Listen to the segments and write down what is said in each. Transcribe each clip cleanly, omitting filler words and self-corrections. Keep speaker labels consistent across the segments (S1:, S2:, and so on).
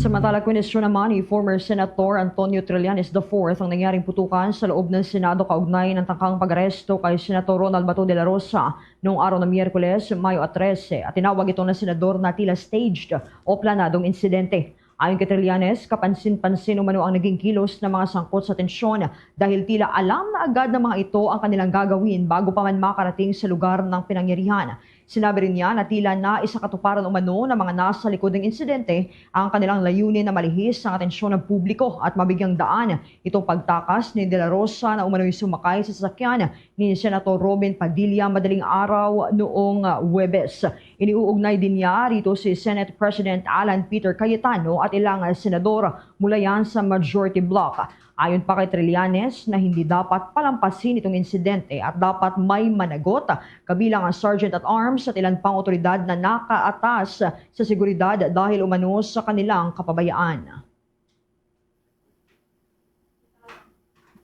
S1: Samantala, kwenisyon naman ni former Senator Antonio Trillanes IV ang nangyaring putukan sa loob ng Senado kaugnay ng tangkang pag-aresto kay Senator Ronald Bato de la Rosa noong araw ng Miyerkules, Mayo 13 at tinawag ito ng senador na tila staged o planadong insidente. Ayon kay Trillanes, kapansin-pansin umano ang naging kilos ng mga sangkot sa tensyon dahil tila alam na agad ng mga ito ang kanilang gagawin bago pa man makarating sa lugar ng pinangyarihan. Sinabi rin niya na tila naisakatuparan umano ng mga nasa likod ng insidente ang kanilang layunin na malihis ang atensyon ng publiko at mabigyang daan itong pagtakas ni De La Rosa na umano'y sumakay sa sasakyan ni Senator Robin Padilla madaling araw noong Huwebes. Iniuugnay din niya rito si Senate President Alan Peter Cayetano at ilang senador mula yan sa majority bloc. Ayon pa kay Trillanes na hindi dapat palampasin itong insidente at dapat may managot kabilang ang Sergeant at Arms at ilan pang otoridad na nakaatas sa seguridad dahil umano sa kanilang kapabayaan.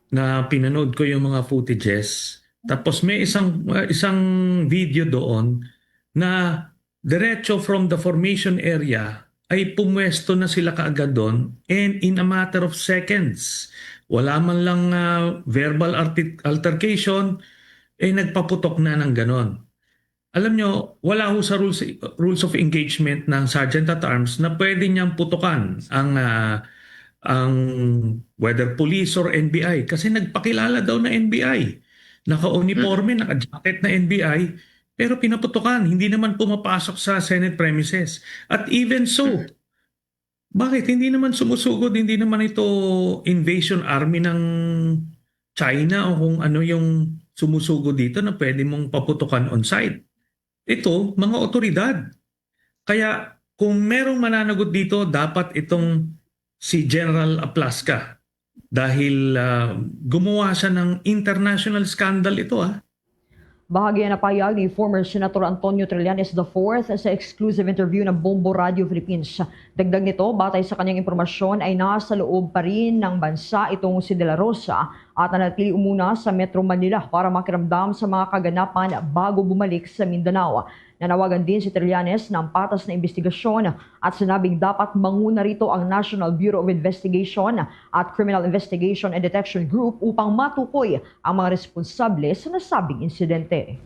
S2: Na pinanood ko yung mga footages, tapos may isang video doon na diretso from the formation area ay pumwesto na sila kaagad doon and in a matter of seconds. Wala man lang verbal altercation, nagpaputok na ng ganon. Alam nyo, wala ho sa rules of engagement ng Sergeant at Arms na pwede niyang putukan ang whether police or NBI kasi nagpakilala daw na NBI. Naka-uniforme, naka-jacket na NBI, pero pinaputukan, hindi naman pumapasok sa Senate premises. At even so, bakit hindi naman sumusugod, hindi naman ito invasion army ng China o kung ano yung sumusugod dito na pwede mong paputukan on site. Ito, mga otoridad. Kaya kung merong mananagot dito, dapat itong si General Aplaska dahil gumawa siya ng international scandal ito.
S1: Bahagi na payag ni former Senator Antonio Trillanes IV sa exclusive interview ng Bombo Radio Philippines. Dagdag nito, batay sa kanyang impormasyon ay nasa loob pa rin ng bansa itong si De La Rosa at nanatili umuna sa Metro Manila para makiramdam sa mga kaganapan bago bumalik sa Mindanao. Nanawagan din si Trillanes ng patas na investigasyon at sinabing dapat manguna rito ang National Bureau of Investigation at Criminal Investigation and Detection Group upang matukoy ang mga responsable sa nasabing insidente.